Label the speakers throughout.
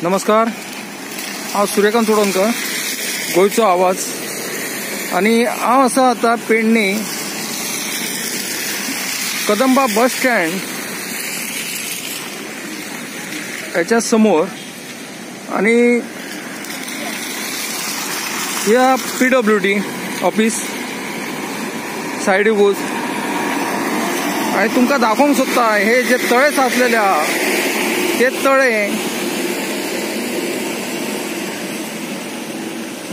Speaker 1: नमस्कार, हांव सूर्यकांत चोडणकर, गोंयचो आवाज. आणि हांव आसा आतां पेडणे कदंबा बस स्टँड हेच्या समोर. आणि ह्या PWD ऑफिस सायडीकूच. आणि तुमकां दाखोवंक सोदता हे जे तळे साचलेले आहा ते तळे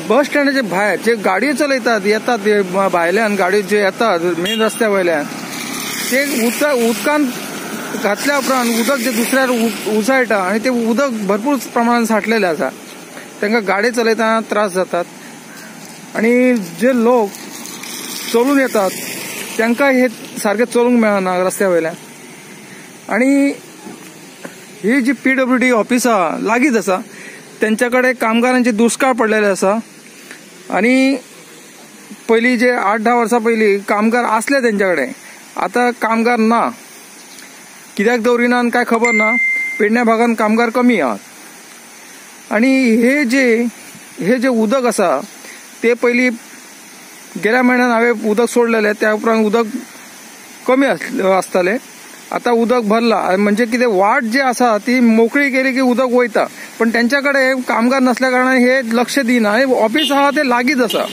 Speaker 1: बस स्टँडाचे भायर जे गाडयो चलयतात येतात भायल्यान गाडयो जे येतात मेन रस्त्या वयल्यान ते उदकान घातल्या उपरांत उदक जे दुसऱ्यार उसळटा आणि ते उदक भरपूर प्रमाणात साठलेले आसा. तांकां गाडी चलयतना त्रास जातात. आणि जे लोक चलून येतात तांकां हे सारखे चलूंक मेळना रस्त्या वयल्यान. आणि ही जी PWD ऑफिस आहा लागींच आसा, त्यांच्या कडेन कामगारांचे दुष्काळ पडलेले आसा. आणि पयलीं जे 8-10 वर्सां पयलीं कामगार आसले तेंच्या कडेन, आतां कामगार ना. कित्याक दवरिना काय खबर ना. पेडण्या भागांत कामगार कमी आहात. आणि हे जे उदक आसा ते पयलीं गेल्या म्हयन्यान हांवें उदक सोडलेलें, त्या उपरांत उदक कमी आसतालें. आतां उदक भरला. म्हणजे कितें वाट जी आसा ती मोकळी केली की उदक वयता. पण त्यांच्याकडे कामगार नसल्या कारणान हे लक्ष दिना. आणि ऑफिस आहा ते लागींच आसा.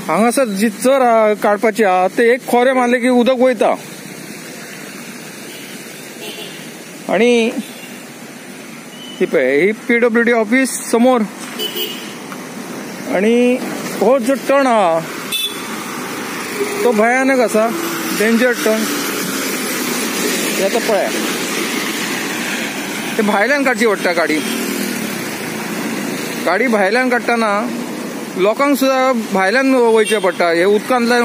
Speaker 1: हांगासर जी चर काडपाची आहा ते एक खोरें मारले की उदक वयता. आणि ही पळय, ही PWD ऑफिस समोर. आणि हो जो टर्न आहा तो भयानक आसा, डेंजर टर्न. आता पळया, ते भायल्यान काडची पडटा गाडी भायल्यान काडटना लोकांक सुद्धा भायल्यान वयचें पडटा. हे उदकांतल्यान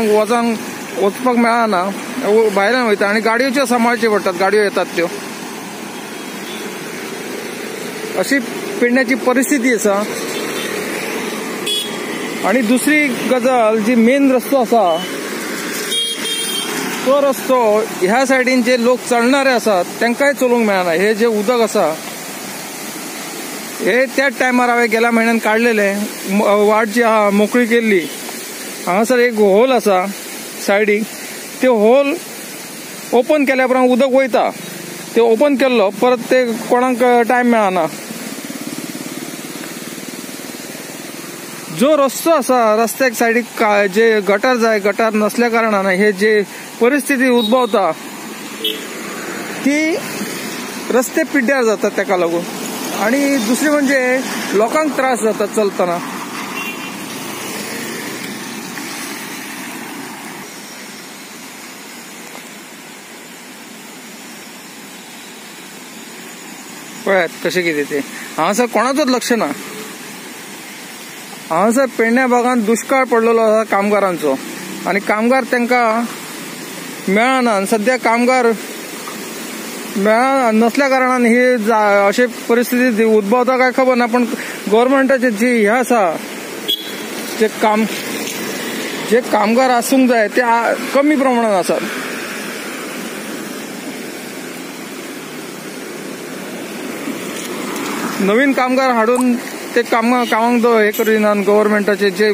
Speaker 1: वचपाक मेळना, भायल्यान वयता. आणि गाडयोच्यो सांबाळच्यो पडटात, गाडयो येतात त्यो. अशी पेडण्याची परिस्थिती आसा. आणि दुसरी गजाल, जी मेन रस्तो आसा तो रस्तो ह्या सायडीन जे लोक चलणारे आसात तांकांय चलोवंक मेळना. हे जे उदक आसा हे त्याच टायमार हांवें गेल्या म्हयन्यान काडलेले. वाट जी आहा मोकळी केल्ली. हांगासर एक होल आसा सायडीक. ते होल ओपन केल्या उपरांत उदक वयता. ते ओपन केल्लो परत ते कोणाक टायम मेळना. जो रस्तो आसा रस्त्याक सायडीक जे गटार जाय, गटार नसल्या कारणान हे जे परिस्थिती उद्भवता ती रस्ते पिड्ड्यार जातात ताका लागून. आणि दुसरी म्हणजे लोकांक त्रास जातात चलतना. पळयात कशें कितें ते. हांगासर कोणाचोच लक्ष ना. हांगासर पेडण्या भागांत दुष्काळ पडलेलो आसा कामगारांचो. आणि कामगार तांकां मेळना. सध्या कामगार मेळना नसल्या कारणान ही अशी परिस्थिती उद्भवता काय खबर ना. पण गव्हर्मेंटाचे जे हे आसा जे कामगार आसूंक जाय ते कमी प्रमाणात आसात. नवीन कामगार हाडून ते कामांक हे करिनात. गव्हर्मेंटाचे जे